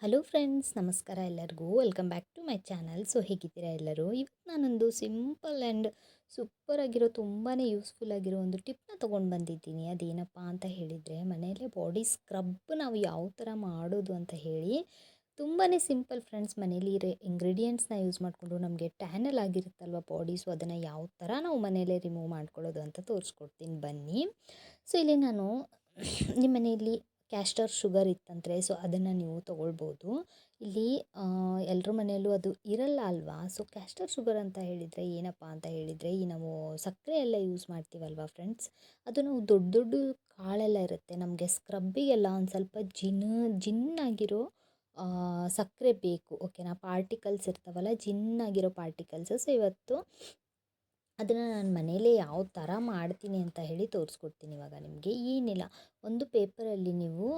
Hello friends, ನಮಸ್ಕಾರ ಎಲ್ಲರಿಗೂ. Welcome back to my channel. So ಹೇಗಿದ್ದೀರಾ ಎಲ್ಲರೂ? ಇವತ್ತು ನಾನೊಂದು ಸಿಂಪಲ್ ಆ್ಯಂಡ್ ಸೂಪರ್ ಆಗಿರೋ ತುಂಬಾ ಯೂಸ್ಫುಲ್ ಆಗಿರೋ ಒಂದು ಟಿಪ್ನ ತೊಗೊಂಡು ಬಂದಿದ್ದೀನಿ. ಅದೇನಪ್ಪ ಅಂತ ಹೇಳಿದರೆ, ಮನೆಯಲ್ಲೇ ಬಾಡಿ ಸ್ಕ್ರಬ್ ನಾವು ಯಾವ ಥರ ಮಾಡೋದು ಅಂತ ಹೇಳಿ. ತುಂಬಾ ಸಿಂಪಲ್ ಫ್ರೆಂಡ್ಸ್. ಮನೇಲಿ ಇರೋ ಇಂಗ್ರೀಡಿಯೆಂಟ್ಸ್ನ ಯೂಸ್ ಮಾಡಿಕೊಂಡು ನಮಗೆ ಟ್ಯಾನಲ್ ಆಗಿರುತ್ತಲ್ವ ಬಾಡಿ, ಸೊ ಅದನ್ನು ಯಾವ ಥರ ನಾವು ಮನೆಯಲ್ಲೇ ರಿಮೂವ್ ಮಾಡ್ಕೊಳ್ಳೋದು ಅಂತ ತೋರಿಸ್ಕೊಡ್ತೀನಿ ಬನ್ನಿ. ಸೊ ಇಲ್ಲಿ ನಾನು ನಿಮ್ಮ ಮನೆಯಲ್ಲಿ ಕ್ಯಾಸ್ಟರ್ ಶುಗರ್ ಇತ್ತಂದರೆ ಸೊ ಅದನ್ನು ನೀವು ತೊಗೊಳ್ಬೋದು. ಇಲ್ಲಿ ಎಲ್ಲರ ಮನೆಯಲ್ಲೂ ಅದು ಇರಲ್ಲ ಅಲ್ವಾ. ಸೊ ಕ್ಯಾಸ್ಟರ್ ಶುಗರ್ ಅಂತ ಹೇಳಿದರೆ ಏನಪ್ಪ ಅಂತ ಹೇಳಿದರೆ, ಈ ನಾವು ಸಕ್ಕರೆ ಎಲ್ಲ ಯೂಸ್ ಮಾಡ್ತೀವಲ್ವ ಫ್ರೆಂಡ್ಸ್, ಅದು ನಾವು ದೊಡ್ಡ ದೊಡ್ಡ ಕಾಳೆಲ್ಲ ಇರುತ್ತೆ, ನಮಗೆ ಸ್ಕ್ರಬ್ಬಿಗೆಲ್ಲ ಒಂದು ಸ್ವಲ್ಪ ಜಿನ್ನಾಗಿರೋ ಸಕ್ಕರೆ ಬೇಕು. ಓಕೆನಾ, ಪಾರ್ಟಿಕಲ್ಸ್ ಇರ್ತಾವಲ್ಲ, ಜಿನ್ನಾಗಿರೋ ಪಾರ್ಟಿಕಲ್ಸ್. ಸೊ ಇವತ್ತು ಅದನ್ನು ನಾನು ಮನೇಲೇ ಯಾವ ಥರ ಮಾಡ್ತೀನಿ ಅಂತ ಹೇಳಿ ತೋರಿಸ್ಕೊಡ್ತೀನಿ ಇವಾಗ ನಿಮಗೆ. ಏನಿಲ್ಲ, ಒಂದು ಪೇಪರಲ್ಲಿ ನೀವು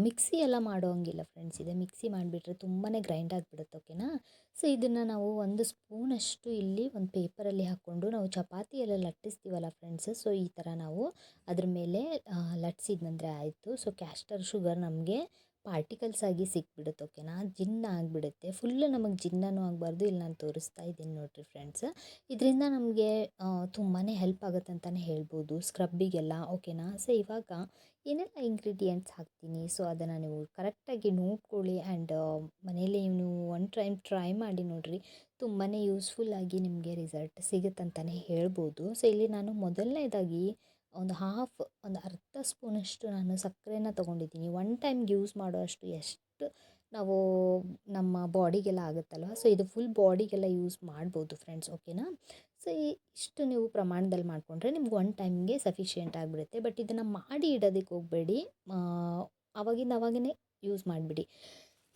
ಮಿಕ್ಸಿ ಎಲ್ಲ ಮಾಡೋಂಗಿಲ್ಲ ಫ್ರೆಂಡ್ಸ್. ಇದೆ ಮಿಕ್ಸಿ ಮಾಡಿಬಿಟ್ರೆ ತುಂಬಾ ಗ್ರೈಂಡ್ ಆಗಿಬಿಡುತ್ತೆ. ಓಕೆನಾ. ಸೊ ಇದನ್ನು ನಾವು ಒಂದು ಸ್ಪೂನಷ್ಟು ಇಲ್ಲಿ ಒಂದು ಪೇಪರಲ್ಲಿ ಹಾಕ್ಕೊಂಡು ನಾವು ಚಪಾತಿ ಎಲ್ಲ ಲಟ್ಟಿಸ್ತೀವಲ್ಲ ಫ್ರೆಂಡ್ಸ್, ಸೊ ಈ ಥರ ನಾವು ಅದ್ರ ಮೇಲೆ ಲಟ್ಸಿದ್ನಂದರೆ ಆಯಿತು. ಸೊ ಕ್ಯಾಸ್ಟರ್ ಶುಗರ್ ನಮಗೆ ಪಾರ್ಟಿಕಲ್ಸ್ ಆಗಿ ಸಿಕ್ಬಿಡುತ್ತೆ. ಓಕೆನಾ, ಜಿನ್ನ ಆಗಿಬಿಡುತ್ತೆ. ಫುಲ್ಲು ನಮಗೆ ಜಿನ್ನೂ ಆಗಬಾರ್ದು. ಇಲ್ಲಿ ನಾನು ತೋರಿಸ್ತಾ ಇದ್ದೀನಿ ನೋಡಿರಿ ಫ್ರೆಂಡ್ಸ್. ಇದರಿಂದ ನಮಗೆ ತುಂಬಾ ಹೆಲ್ಪ್ ಆಗುತ್ತೆ ಅಂತಲೇ ಹೇಳ್ಬೋದು ಸ್ಕ್ರಬ್ಬಿಗೆಲ್ಲ. ಓಕೆನಾ. ಸೊ ಇವಾಗ ಏನೆಲ್ಲ ಇಂಗ್ರೀಡಿಯೆಂಟ್ಸ್ ಹಾಕ್ತೀನಿ, ಸೊ ಅದನ್ನು ನೀವು ಕರೆಕ್ಟಾಗಿ ನೋಡ್ಕೊಳ್ಳಿ. ಆ್ಯಂಡ್ ಮನೇಲಿ ನೀವು ಒನ್ ಟೈಮ್ ಟ್ರೈ ಮಾಡಿ ನೋಡಿರಿ. ತುಂಬಾ ಯೂಸ್ಫುಲ್ಲಾಗಿ ನಿಮಗೆ ರಿಸಲ್ಟ್ ಸಿಗುತ್ತಂತಲೇ ಹೇಳ್ಬೋದು. ಸೊ ಇಲ್ಲಿ ನಾನು ಮೊದಲನೇದಾಗಿ ಒಂದು ಅರ್ಧ ಸ್ಪೂನಷ್ಟು ನಾನು ಸಕ್ಕರೆನ ತೊಗೊಂಡಿದ್ದೀನಿ. ಒನ್ ಟೈಮ್ಗೆ ಯೂಸ್ ಮಾಡೋಷ್ಟು ಎಷ್ಟು ನಾವು ನಮ್ಮ ಬಾಡಿಗೆಲ್ಲ ಆಗುತ್ತಲ್ವ, ಸೊ ಇದು ಫುಲ್ ಬಾಡಿಗೆಲ್ಲ ಯೂಸ್ ಮಾಡ್ಬೋದು ಫ್ರೆಂಡ್ಸ್. ಓಕೆನಾ. ಸೊ ಇಷ್ಟು ನೀವು ಪ್ರಮಾಣದಲ್ಲಿ ಮಾಡಿಕೊಂಡ್ರೆ ನಿಮ್ಗೆ ಒನ್ ಟೈಮ್ಗೆ ಸಫಿಷಿಯೆಂಟ್ ಆಗಿಬಿಡುತ್ತೆ. ಬಟ್ ಇದನ್ನು ಮಾಡಿ ಇಡೋದಕ್ಕೆ ಹೋಗಬೇಡಿ, ಅವಾಗಿಂದ ಯೂಸ್ ಮಾಡಿಬಿಡಿ.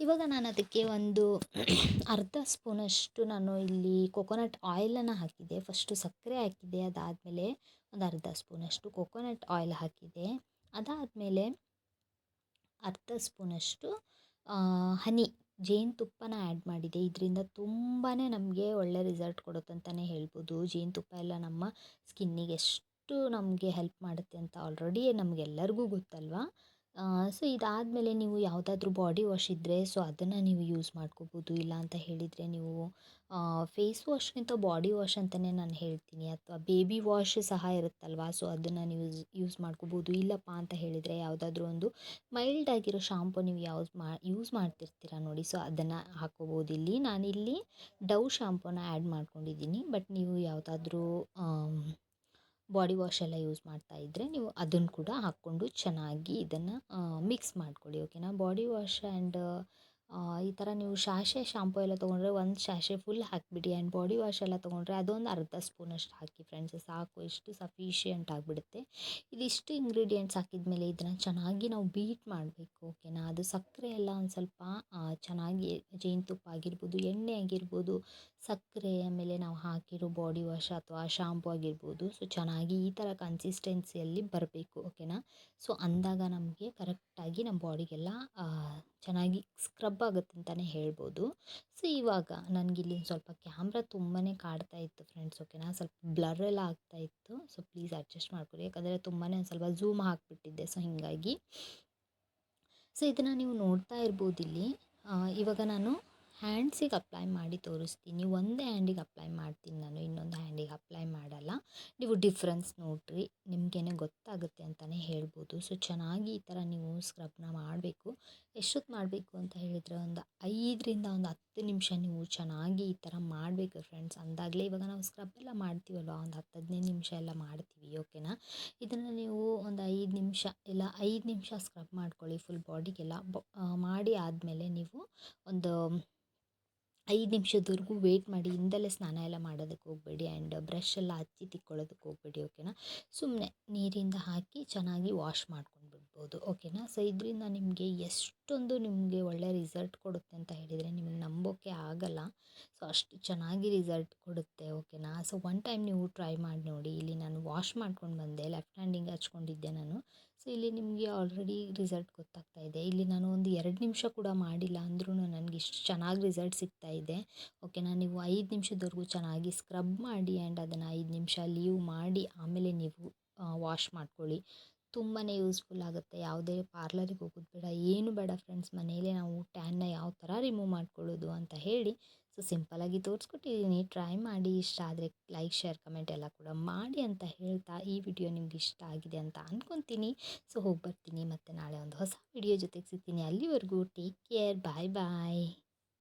ಇವಾಗ ನಾನು ಅದಕ್ಕೆ ಒಂದು ಅರ್ಧ ಸ್ಪೂನಷ್ಟು ನಾನು ಇಲ್ಲಿ ಕೊಕೊನಟ್ ಆಯಿಲನ್ನು ಹಾಕಿದ್ದೆ. ಫಸ್ಟು ಸಕ್ಕರೆ ಹಾಕಿದ್ದೆ, ಅದಾದಮೇಲೆ ಒಂದು ಅರ್ಧ ಸ್ಪೂನಷ್ಟು ಕೊಕೊನಟ್ ಆಯಿಲ್ ಹಾಕಿದ್ದೆ. ಅದಾದಮೇಲೆ ಅರ್ಧ ಸ್ಪೂನಷ್ಟು ಹನಿ ಜೇನುತುಪ್ಪನ ಆ್ಯಡ್ ಮಾಡಿದೆ. ಇದರಿಂದ ತುಂಬಾ ನಮಗೆ ಒಳ್ಳೆ ರಿಸಲ್ಟ್ ಕೊಡುತ್ತಂತಲೇ ಹೇಳ್ಬೋದು. ಜೇನುತುಪ್ಪ ಎಲ್ಲ ನಮ್ಮ ಸ್ಕಿನ್ನಿಗೆ ಎಷ್ಟು ನಮಗೆ ಹೆಲ್ಪ್ ಮಾಡುತ್ತೆ ಅಂತ ಆಲ್ರೆಡಿ ನಮಗೆಲ್ಲರಿಗೂ ಗೊತ್ತಲ್ವಾ. ಸೊ ಇದಾದಮೇಲೆ ನೀವು ಯಾವುದಾದ್ರೂ ಬಾಡಿ ವಾಶ್ ಇದ್ದರೆ ಸೊ ಅದನ್ನು ನೀವು ಯೂಸ್ ಮಾಡ್ಕೋಬೋದು. ಇಲ್ಲ ಅಂತ ಹೇಳಿದರೆ ನೀವು ಫೇಸ್ ವಾಶ್ಗಿಂತ ಬಾಡಿ ವಾಶ್ ಅಂತಲೇ ನಾನು ಹೇಳ್ತೀನಿ. ಅಥವಾ ಬೇಬಿ ವಾಶ್ ಸಹ ಇರುತ್ತಲ್ವ, ಸೊ ಅದನ್ನು ನೀವು ಯೂಸ್ ಮಾಡ್ಕೋಬೋದು. ಇಲ್ಲಪ್ಪ ಅಂತ ಹೇಳಿದರೆ ಯಾವುದಾದ್ರೂ ಒಂದು ಮೈಲ್ಡ್ ಆಗಿರೋ ಶಾಂಪು ನೀವು ಯೂಸ್ ಮಾಡ್ತಿರ್ತೀರ ನೋಡಿ, ಸೊ ಅದನ್ನು ಹಾಕೋಬೋದು. ಇಲ್ಲಿ ನಾನಿಲ್ಲಿ ಡವ್ ಶಾಂಪೂನ ಆ್ಯಡ್ ಮಾಡ್ಕೊಂಡಿದ್ದೀನಿ. ಬಟ್ ನೀವು ಯಾವುದಾದ್ರೂ ಬಾಡಿ ವಾಶ್ ಎಲ್ಲ ಯೂಸ್ ಮಾಡ್ತಾ ಇದ್ದರೆ ನೀವು ಅದನ್ನು ಕೂಡ ಹಾಕ್ಕೊಂಡು ಚೆನ್ನಾಗಿ ಇದನ್ನು ಮಿಕ್ಸ್ ಮಾಡ್ಕೊಳ್ಳಿ. ಓಕೆನಾ. ಬಾಡಿ ವಾಶ್ ಆ್ಯಂಡ್ ಈ ಥರ ನೀವು ಶಾಂಪು ಎಲ್ಲ ತೊಗೊಂಡ್ರೆ ಒಂದು ಶಾಶೆ ಫುಲ್ ಹಾಕಿಬಿಡಿ. ಆ್ಯಂಡ್ ಬಾಡಿ ವಾಶ್ ಎಲ್ಲ ತೊಗೊಂಡ್ರೆ ಅದೊಂದು ಅರ್ಧ ಸ್ಪೂನಷ್ಟು ಹಾಕಿ ಫ್ರೆಂಡ್ಸ್, ಸಾಕು. ಇಷ್ಟು ಸಫಿಷಿಯೆಂಟ್ ಆಗಿಬಿಡುತ್ತೆ. ಇದಿಷ್ಟು ಇಂಗ್ರೀಡಿಯೆಂಟ್ಸ್ ಹಾಕಿದ್ಮೇಲೆ ಇದನ್ನು ಚೆನ್ನಾಗಿ ನಾವು ಬೀಟ್ ಮಾಡಬೇಕು. ಓಕೆನಾ. ಅದು ಸಕ್ಕರೆ ಎಲ್ಲ ಒಂದು ಸ್ವಲ್ಪ ಚೆನ್ನಾಗಿ, ಜೇನುತುಪ್ಪ ಆಗಿರ್ಬೋದು, ಎಣ್ಣೆ ಆಗಿರ್ಬೋದು, ಸಕ್ಕರೆ, ಆಮೇಲೆ ನಾವು ಹಾಕಿರೋ ಬಾಡಿ ವಾಶ್ ಅಥವಾ ಶಾಂಪು ಆಗಿರ್ಬೋದು, ಸೊ ಚೆನ್ನಾಗಿ ಈ ಥರ ಕನ್ಸಿಸ್ಟೆನ್ಸಿಯಲ್ಲಿ ಬರಬೇಕು. ಓಕೆನಾ. ಸೊ ಅಂದಾಗ ನಮಗೆ ಕರೆಕ್ಟಾಗಿ ನಮ್ಮ ಬಾಡಿಗೆಲ್ಲ ಚೆನ್ನಾಗಿ ಸ್ಕ್ರಬ್ ಆಗುತ್ತೆ ಅಂತಲೇ ಹೇಳ್ಬೋದು. ಸೊ ಇವಾಗ ನನಗಿಲ್ಲಿ ಸ್ವಲ್ಪ ಕ್ಯಾಮ್ರಾ ತುಂಬಾ ಕಾಡ್ತಾ ಇತ್ತು ಫ್ರೆಂಡ್ಸ್. ಓಕೆನಾ. ಸ್ವಲ್ಪ ಬ್ಲರ್ ಎಲ್ಲ ಆಗ್ತಾ ಇತ್ತು, ಸೊ ಪ್ಲೀಸ್ ಅಡ್ಜಸ್ಟ್ ಮಾಡ್ಕೊಳ್ಳಿ. ಯಾಕಂದರೆ ತುಂಬಾ ಒಂದು ಸ್ವಲ್ಪ ಝೂಮ್ ಹಾಕಿಬಿಟ್ಟಿದ್ದೆ, ಸೊ ಹೀಗಾಗಿ. ಸೊ ಇದನ್ನು ನೀವು ನೋಡ್ತಾ ಇರ್ಬೋದು ಇಲ್ಲಿ. ಇವಾಗ ನಾನು ಹ್ಯಾಂಡ್ಸಿಗೆ ಅಪ್ಲೈ ಮಾಡಿ ತೋರಿಸ್ತೀನಿ. ಒಂದೇ ಹ್ಯಾಂಡಿಗೆ ಅಪ್ಲೈ ಮಾಡ್ತೀನಿ ನಾನು, ಇನ್ನೊಂದು ಹ್ಯಾಂಡಿಗೆ ಅಪ್ಲೈ ಮಾಡಲ್ಲ. ನೀವು ಡಿಫ್ರೆನ್ಸ್ ನೋಡಿರಿ, ನಿಮಗೇನೆ ಗೊತ್ತಾಗುತ್ತೆ ಅಂತಲೇ ಹೇಳ್ಬೋದು. ಸೊ ಚೆನ್ನಾಗಿ ಈ ಥರ ನೀವು ಸ್ಕ್ರಬ್ನ ಮಾಡಬೇಕು. ಎಷ್ಟೊತ್ತು ಮಾಡಬೇಕು ಅಂತ ಹೇಳಿದರೆ ಒಂದು 5ರಿಂದ ಒಂದು 10 ನಿಮಿಷ ನೀವು ಚೆನ್ನಾಗಿ ಈ ಥರ ಮಾಡಬೇಕು ಫ್ರೆಂಡ್ಸ್. ಅಂದಾಗಲೇ ಇವಾಗ ನಾವು ಸ್ಕ್ರಬ್ ಎಲ್ಲ ಮಾಡ್ತೀವಲ್ವ, ಒಂದು 10-15 ನಿಮಿಷ ಎಲ್ಲ ಮಾಡ್ತೀವಿ. ಓಕೆನಾ. ಇದನ್ನು ನೀವು ಒಂದು 5 ನಿಮಿಷ ಇಲ್ಲ 5 ನಿಮಿಷ ಸ್ಕ್ರಬ್ ಮಾಡ್ಕೊಳ್ಳಿ ಫುಲ್ ಬಾಡಿಗೆಲ್ಲ. ಮಾಡಿ ಆದಮೇಲೆ ನೀವು ಒಂದು 5 ನಿಮಿಷದವರೆಗೂ ವೇಟ್ ಮಾಡಿ. ಇಂದಲೇ ಸ್ನಾನ ಎಲ್ಲ ಮಾಡೋದಕ್ಕೆ ಹೋಗಬೇಡಿ. ಆ್ಯಂಡ್ ಬ್ರಷ್ ಎಲ್ಲ ಹಚ್ಚಿ ತಿಕ್ಕೊಳ್ಳೋದಕ್ಕೆ ಹೋಗಬೇಡಿ. ಓಕೆನಾ. ಸುಮ್ಮನೆ ನೀರಿಂದ ಹಾಕಿ ಚೆನ್ನಾಗಿ ವಾಶ್ ಮಾಡ್ಕೊಂಡು ಬಿಡ್ಬೋದು. ಓಕೆನಾ. ಸೊ ಇದರಿಂದ ನಿಮಗೆ ಎಷ್ಟೊಂದು ನಿಮಗೆ ಒಳ್ಳೆ ರಿಸಲ್ಟ್ ಕೊಡುತ್ತೆ ಅಂತ ಹೇಳಿದರೆ ನಿಮಗೆ ನಂಬೋಕ್ಕೆ ಆಗಲ್ಲ. ಸೊ ಅಷ್ಟು ಚೆನ್ನಾಗಿ ರಿಸಲ್ಟ್ ಕೊಡುತ್ತೆ. ಓಕೆನಾ. ಸೊ ಒನ್ ಟೈಮ್ ನೀವು ಟ್ರೈ ಮಾಡಿ ನೋಡಿ. ಇಲ್ಲಿ ನಾನು ವಾಶ್ ಮಾಡ್ಕೊಂಡು ಬಂದೆ, ಲೆಫ್ಟ್ ಹ್ಯಾಂಡಿಂಗ್ ಹಚ್ಕೊಂಡಿದ್ದೆ ನಾನು. ಸೊ ಇಲ್ಲಿ ನಿಮಗೆ ಆಲ್ರೆಡಿ ರಿಸಲ್ಟ್ ಗೊತ್ತಾಗ್ತಾ ಇದೆ. ಇಲ್ಲಿ ನಾನು ಒಂದು 2 ನಿಮಿಷ ಕೂಡ ಮಾಡಿಲ್ಲ ಅಂದ್ರೂ ನನಗೆ ಇಷ್ಟು ಚೆನ್ನಾಗಿ ರಿಸಲ್ಟ್ ಸಿಗ್ತಾ ಇದೆ. ಓಕೆನಾ. ನೀವು 5 ನಿಮಿಷದವರೆಗೂ ಚೆನ್ನಾಗಿ ಸ್ಕ್ರಬ್ ಮಾಡಿ ಆ್ಯಂಡ್ ಅದನ್ನು 5 ನಿಮಿಷ ಲೀವ್ ಮಾಡಿ ಆಮೇಲೆ ನೀವು ವಾಶ್ ಮಾಡ್ಕೊಳ್ಳಿ. ತುಂಬಾ ಯೂಸ್ಫುಲ್ ಆಗುತ್ತೆ. ಯಾವುದೇ ಪಾರ್ಲರಿಗೆ ಹೋಗೋದು ಬೇಡ, ಏನು ಬೇಡ ಫ್ರೆಂಡ್ಸ್, ಮನೆಯಲ್ಲೇ ನಾವು ಟ್ಯಾನ್ನ ಯಾವ ಥರ ರಿಮೂವ್ ಮಾಡ್ಕೊಳ್ಳೋದು ಅಂತ ಹೇಳಿ ಸೊ ಸಿಂಪಲಾಗಿ ತೋರಿಸ್ಕೊಟ್ಟಿದ್ದೀನಿ. ಟ್ರೈ ಮಾಡಿ, ಇಷ್ಟ ಆದರೆ ಲೈಕ್, ಶೇರ್, ಕಮೆಂಟ್ ಎಲ್ಲ ಕೂಡ ಮಾಡಿ ಅಂತ ಹೇಳ್ತಾ ಈ ವಿಡಿಯೋ ನಿಮ್ಗೆ ಇಷ್ಟ ಆಗಿದೆ ಅಂತ ಅಂದ್ಕೊತೀನಿ. ಸೊ ಹೋಗಿ ಬರ್ತೀನಿ, ಮತ್ತು ನಾಳೆ ಒಂದು ಹೊಸ ವಿಡಿಯೋ ಜೊತೆಗೆ ಸಿಗ್ತೀನಿ. ಅಲ್ಲಿವರೆಗೂ ಟೇಕ್ ಕೇರ್, ಬಾಯ್ ಬಾಯ್.